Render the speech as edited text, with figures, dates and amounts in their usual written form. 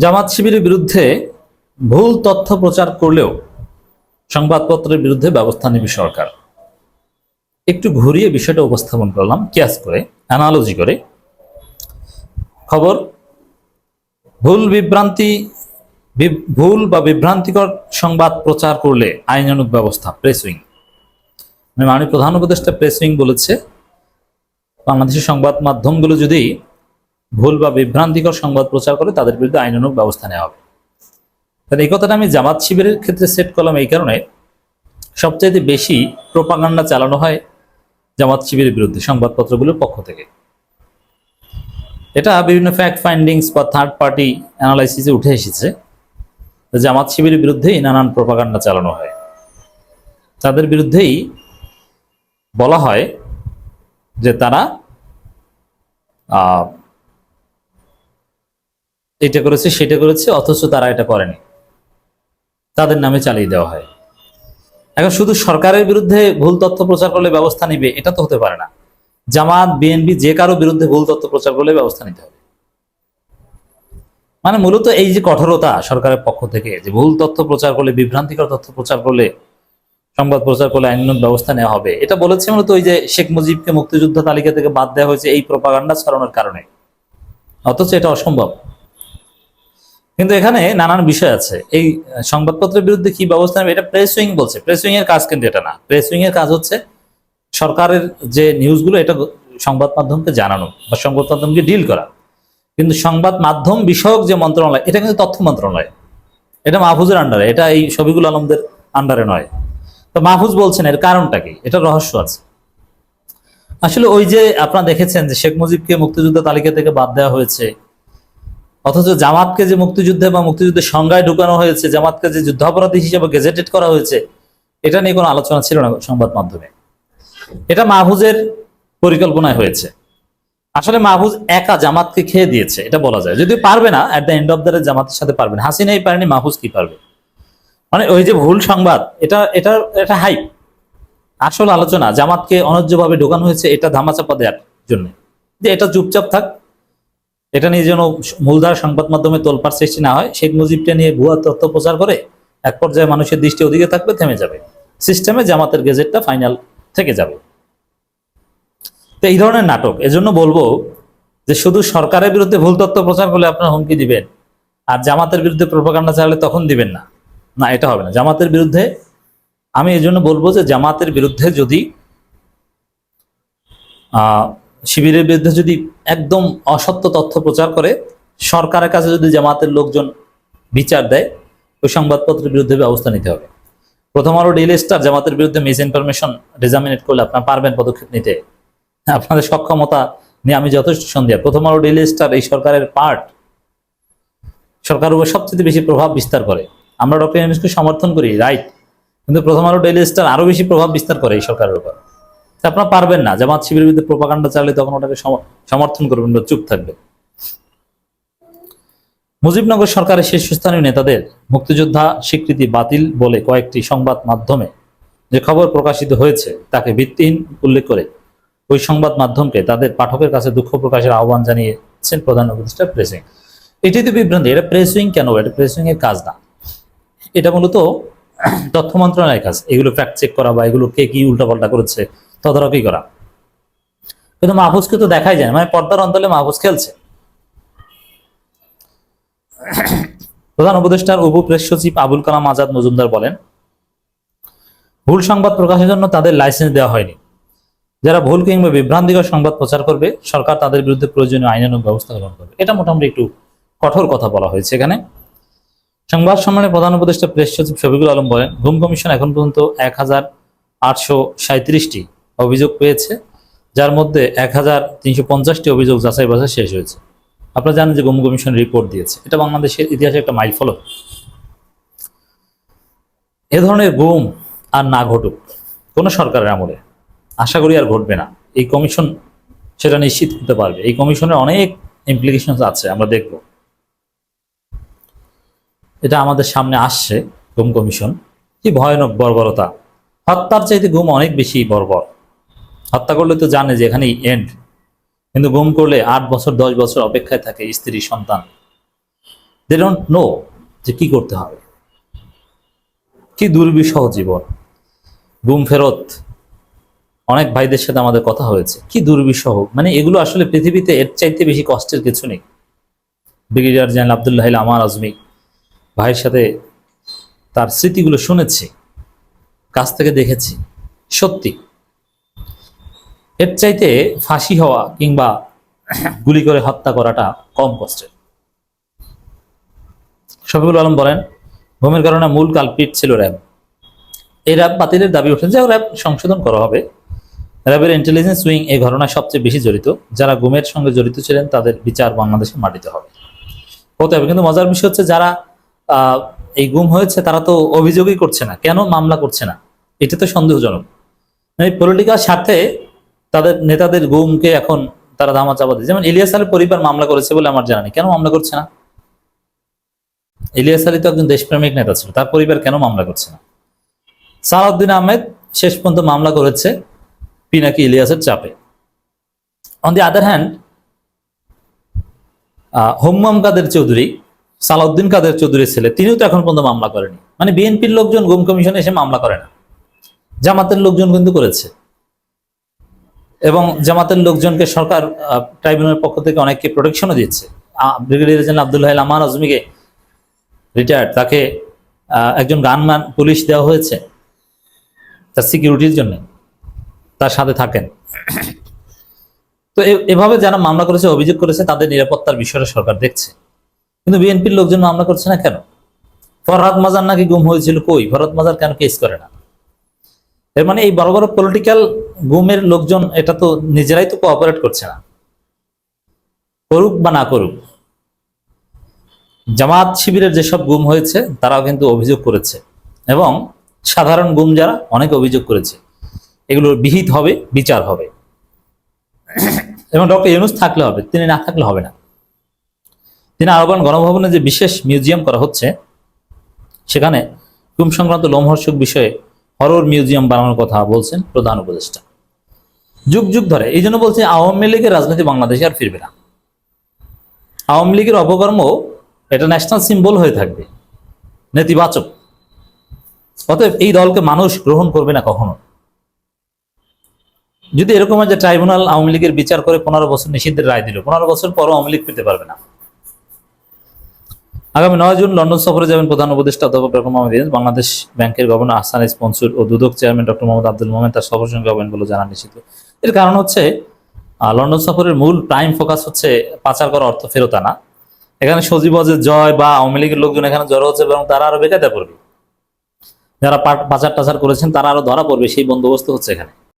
জামাত শিবিরের বিরুদ্ধে ভুল তথ্য প্রচার করলেও সংবাদপত্রের বিরুদ্ধে ব্যবস্থা নেবে সরকার। একটু ঘুরিয়ে বিষয়টা উপস্থাপন করলাম, কিয়াস করে, অ্যানালজি করে। খবর: ভুল বিভ্রান্তি ভুল বা বিভ্রান্তিকর সংবাদ প্রচার করলে আইনানুগ ব্যবস্থা। প্রেস উইং, মাননীয় প্রধান উপদেষ্টা প্রেস উইং বলেছে, বাংলাদেশের সংবাদ মাধ্যমগুলো যদি ভুল বা বিভ্রান্তিকর সংবাদ প্রচার করে তাদের বিরুদ্ধে আইনানুগ ব্যবস্থা নেওয়া হবে। তাহলে এই কথাটা আমি জামাত শিবিরের ক্ষেত্রে সেট করলাম এই কারণে, সবচাইতে বেশি প্রোপাগান্ডা চালানো হয় জামাত শিবিরের বিরুদ্ধে সংবাদপত্রগুলোর পক্ষ থেকে। এটা বিভিন্ন ফ্যাক্ট ফাইন্ডিংস বা থার্ড পার্টি অ্যানালাইসিসে উঠে এসেছে। জামাত শিবিরের বিরুদ্ধেই নানান প্রোপাগান্ডা চালানো হয়। তাদের বিরুদ্ধেই বলা হয় যে তারা এটা করেছে সেটা করেছে, অথচ তারা এটা করেনি, তাদের নামে চালিয়ে দেওয়া হয়। এখন শুধু সরকারের বিরুদ্ধে ভুল তথ্য প্রচার করলে ব্যবস্থা নিবে এটা তো হতে পারে না। জামাত, বিএনপি যে কারো বিরুদ্ধে ভুল তথ্য প্রচার করলে ব্যবস্থা নিতে হবে। মানে মূলত এই যে কঠোরতা সরকারের পক্ষ থেকে, যে ভুল তথ্য প্রচার করলে, বিভ্রান্তিকর তথ্য প্রচার করলে, সংবাদ প্রচার করলে আইনানুগ ব্যবস্থা নেওয়া হবে, এটা বলেছে মূলত ওই যে শেখ মুজিবকে মুক্তিযোদ্ধা তালিকা থেকে বাদ দেওয়া হয়েছে এই প্রোপাগান্ডা ছড়ানোর কারণে। অথচ এটা অসম্ভব। কিন্তু এখানে নানান বিষয় আছে। এই সংবাদপত্রের বিরুদ্ধে কি ব্যবস্থা নেবে এটা প্রেস উইং বলছে। প্রেস উইং এর কাজ কিন্তু এটা না। প্রেস উইং এর কাজ হচ্ছে সরকারের যে নিউজগুলো এটা সংবাদ মাধ্যমকে জানানো বা সংবাদ মাধ্যমকে ডিল করা। কিন্তু সংবাদ মাধ্যম বিষয়ক যে মন্ত্রণালয়, এটা কিন্তু তথ্য মন্ত্রণালয়, এটা মাহফুজের আন্ডারে, এটা এই শফিকুল আলমদের আন্ডারে নয়। তো মাহফুজ বলছেন এর কারণটা কি, এটা রহস্য আছে। আসলে ওই যে আপনারা দেখেছেন যে শেখ মুজিবকে মুক্তিযোদ্ধা তালিকা থেকে বাদ দেওয়া হয়েছে, অথচ জামাতকে যে মুক্তিযুদ্ধে বা মুক্তিযুদ্ধের সংজ্ঞায় ঢুকানো হয়েছে, জামাতকে যে যুদ্ধাপরাধী হিসেবে গেজেটেড করা হয়েছে, এটা নিয়ে কোনো আলোচনা ছিল না সংবাদ মাধ্যমে। এটা মাহফুজের পরিকল্পনায় হয়েছে। আসলে মাহফুজ একা জামাতকে খেয়ে দিয়েছে এটা বলা যায়, যদিও পারবে না, at the end of the day জামাতের সাথে পারবে না। হাসিনাই পারেনি, মাহফুজ কি পারবে? মানে ওই যে ভুল সংবাদ, এটা এটা এটা হাইপ। আসল আলোচনা জামাতকে অন্যায্যভাবে ঢোকানো হয়েছে এটা ধামাচাপা দেওয়ার জন্য, যে এটা চুপচাপ থাক, এটা নিয়ে যেন মূলধারা সংবাদ মাধ্যমে তোলপাড় সৃষ্টি না হয়। শেখ মুজিবকে নিয়ে ভুয়া তথ্য প্রচার করে এক পর্যায়ে মানুষের দৃষ্টি ওদিকে থাকবে, থেমে যাবে, সিস্টেমে জামাতের গেজেটটা ফাইনাল থেকে যাবে। তো এই ধরনের নাটক। এজন্য বলবো যে শুধু সরকারের বিরুদ্ধে ভুল তথ্য প্রচার করলে আপনারা হুমকি দিবেন, আর জামাতের বিরুদ্ধে প্রোপাগান্ডা চালালে তখন দিবেন না, না এটা হবে না। জামাতের বিরুদ্ধে আমি এই জন্য বলবো যে জামাতের বিরুদ্ধে যদি শিবিরের বিরুদ্ধে যদি একদম অসত্য তথ্য প্রচার করে, সরকারের কাছে যদি জামাতের লোকজন বিচার দেয়, ওই সংবাদপত্রের বিরুদ্ধে ব্যবস্থা নিতে হবে। প্রথম আলো, ডেইলি স্টার জামাতের বিরুদ্ধে মিস ইনফরমেশন ডিসামিনেট করলে আপনারা পারবেন পদক্ষেপ নিতে, আপনাদের সক্ষমতা নিয়ে আমি যথেষ্ট সন্দেহ। প্রথম আলো, ডেইলি স্টার এই সরকারের পার্ট, সরকারের উপর সবচেয়ে বেশি প্রভাব বিস্তার করে। আমরা ডক্টর ইউনূসকে সমর্থন করি, রাইট, কিন্তু প্রথম আলো, ডেইলি স্টার আরো বেশি প্রভাব বিস্তার করে এই সরকারের উপর। আপনারা পারবেন না, জামাত শিবিরের বিরুদ্ধে প্রোপাগান্ডা চালালে তখন ওটাকে সমর্থন করবেন বা চুপ থাকবে। মুজিবনগর সরকারের শীর্ষস্থানীয় নেতাদের মুক্তিযোদ্ধা স্বীকৃতি বাতিল বলে কয়েকটি সংবাদ মাধ্যমে যে খবর প্রকাশিত হয়েছে তাকে ভিত্তিহীন উল্লেখ করে ওই সংবাদ মাধ্যমকে তাদের পাঠকের কাছে দুঃখ প্রকাশের আহ্বান জানিয়েছেন প্রধান উপদেষ্টা প্রেস উইং। এটি তো বিভ্রান্তি। এটা প্রেস উইং কেন? এটা প্রেস উইং এর কাজ না, এটা মূলত তথ্য মন্ত্রণালয়ের কাজ। এগুলো ফ্যাক্ট চেক করা বা এগুলো কে কি উল্টাপাল্টা করেছে তদারকি করা। কিন্তু মাহফুজকে তো দেখাই যায়, মানে পর্দার অন্তলে মাহফুজ খেলছে। প্রধান উপদেষ্টার উপ প্রেস সচিব আবুল কালাম আজাদ মজুমদার বলেন, ভুল সংবাদ প্রকাশের জন্য তাদের লাইসেন্স দেওয়া হয়নি। যারা ভুল কিংবা বিভ্রান্তিকর সংবাদ প্রচার করবে, সরকার তাদের বিরুদ্ধে প্রয়োজনীয় আইনানুগ ব্যবস্থা গ্রহণ করবে। এটা মোটামুটি একটু কঠোর কথা বলা হয়েছে এখানে। সংবাদ সম্মেলনে প্রধান উপদেষ্টা প্রেস সচিব শফিকুল আলম বলেন, গুম কমিশন এখন পর্যন্ত 1837টি অভিযোগ পেয়েছে, যার মধ্যে 1350টি অভিযোগ যাচাই বাছাই শেষ হয়েছে। আপনারা জানেন যে গুম কমিশন রিপোর্ট দিয়েছে, এটা বাংলাদেশের ইতিহাসে একটা মাইলফলক। এ ধরনের গুম আর না ঘটুক কোনো সরকারের আমলে, আশা করি আর ঘটবে না। এই কমিশন সেটা নিশ্চিত করতে পারবে। এই কমিশনের অনেক ইমপ্লিকেশন আছে, আমরা দেখব। এটা আমাদের সামনে আসছে, গুম কমিশন কি ভয়ানক বর্বরতা। হত্যার চাইতে গুম অনেক বেশি বর্বর। হত্যা করলে তো জানে যে এখানেই এন্ড, কিন্তু গুম করলে 8 বছর 10 বছর অপেক্ষায় থাকে স্ত্রী, সন্তান। দে ডোন্ট নো যে কি করতে হবে। কি দুর্বিষহ জীবন। গুম ফেরত অনেক ভাইদের সাথে আমাদের কথা হয়েছে, কি দুর্বিষহ, মানে এগুলো আসলে পৃথিবীতে এর চাইতে বেশি কষ্টের কিছু নেই। ব্রিগেডিয়ার জেনারেল আব্দুল্লাহ আমার আজমি ভাইয়ের সাথে তার স্মৃতিগুলো শুনেছি, কাছ থেকে দেখেছি, সত্যি এর চাইতে ফাঁসি হওয়া কিংবা গুলি করে হত্যা করাটা কম কষ্টের। শফিকুল আলম বলেন, গুমের কারণে মূল কালপিট ছিল র্যাব। এই র্যাব বাতিলের দাবি উঠেছে, যে র্যাব সংশোধন করা হবে। র্যাবের ইন্টেলিজেন্স উইং এই ঘটনায় সবচেয়ে বেশি জড়িত। যারা গুমের সঙ্গে জড়িত ছিলেন তাদের বিচার বাংলাদেশে মাটিতে হবে, হতে হবে। কিন্তু মজার বিষয় হচ্ছে, যারা এই গুম হয়েছে তারা তো অভিযোগই করছে না, কেন মামলা করছে না? এটা তো সন্দেহজনক। মানে পলিটিক্যাল স্বার্থে তাদের নেতাদের গুমকে এখন তারা ধামা চাপা দিচ্ছে। যেমন ইলিয়াস আলীর পরিবার মামলা করেছে বলে আমার জানা নেই, কেন মামলা করছে না? ইলিয়াস আলী তো একজন দেশপ্রেমিক নেতা ছিল, তার পরিবার কেন মামলা করছে না? সালাউদ্দিন আহমেদ শেষ পর্যন্ত মামলা করেছে পিনাকি ইলিয়াসের চাপে। অন দি আদার হ্যান্ড, হোম্মাম কাদের চৌধুরী, সালাউদ্দিন কাদের চৌধুরীর ছেলে, তিনিও তো এখন পর্যন্ত মামলা করেনি। মানে বিএনপির লোকজন গুম কমিশনে এসে মামলা করে না, জামাতের লোকজন কিন্তু করেছে। এবং জামাতের লোকজনকে সরকার ট্রাইব্যুনালের পক্ষ থেকে অনেককে প্রোটেকশনও দিচ্ছে। ব্রিগেডিয়ার জেনারেল আব্দুল্লাহ আমার আজমিকে রিটায়ার্ড, তাকে একজন গানম্যান পুলিশ দেওয়া হয়েছে তার সিকিউরিটির জন্য, তার সাথে থাকেন। তো এভাবে যারা মামলা করেছে, অভিযোগ করেছে, তাদের নিরাপত্তার বিষয়টা সরকার দেখছে। কিন্তু বিএনপির লোকজন মামলা করছে না কেন? ফরহাদ মাজার নাকি গুম হয়েছিল, কই ফরহাদ মাজার কেন কেস করে না? এর মানে এই বড় বড় পলিটিক্যাল গুমের লোকজন এটা তো নিজেরাই তো কোঅপারেট করছে না, করুক বা না করুক। জামাত শিবিরের যেসব গুম হয়েছে তারাও কিন্তু অভিযোগ করেছে, এবং সাধারণ গুম যারা অনেক অভিযোগ করেছে, এগুলোর বিহিত হবে, বিচার হবে। এবং ডক্টর ইউনূস থাকলে হবে, তিনি না থাকলে হবে না। তিনি আরো বলেন, গণভবনে যে বিশেষ মিউজিয়াম করা হচ্ছে সেখানে গুম সংক্রান্ত লোমহর্ষক বিষয়ে হরর মিউজিয়াম বানানোর কথা বলছেন প্রধান উপদেষ্টা। যুগ যুগ ধরে, এই জন্য বলছি আওয়ামী লীগের রাজনীতি বাংলাদেশে আর ফিরবে না। আওয়ামী লীগের অপকর্ম এটা ন্যাশনাল সিম্বল হয়ে থাকবে, নেতিবাচক। অতএব এই দলকে মানুষ গ্রহণ করবে না কখনো। যদি এরকম হয় যে ট্রাইব্যুনাল আওয়ামী লীগের বিচার করে 15 বছর নিষিদ্ধের রায় দিল, 15 বছর পরও আওয়ামী লীগ ফিরতে পারবে না। আগামী 9 জুন লন্ডন সফরে যাবেন প্রধান উপদেষ্টা অধ্যাপক ডক্টর মোহাম্মদ ইউনূস। বাংলাদেশ ব্যাংকের গভর্নর আহসান ইস মনসুর ও দুদক চেয়ারম্যান ডক্টর মোহাম্মদ আব্দুল মোমেন তার সফর সঙ্গে হবেন বলে জানান নিশ্চিত। এর কারণ হচ্ছে, লন্ডন সফরের মূল প্রাইম ফোকাস হচ্ছে পাচার করা অর্থ ফেরত আনা। এখানে সজীবজের জয় বা আওয়ামী লীগের লোকজন এখানে জড়ো হচ্ছে, এবং তারা আরো বেকায়দা পড়বে। যারা পাচার টাচার করেছেন তারা আরো ধরা পড়বে, সেই বন্দোবস্ত হচ্ছে এখানে।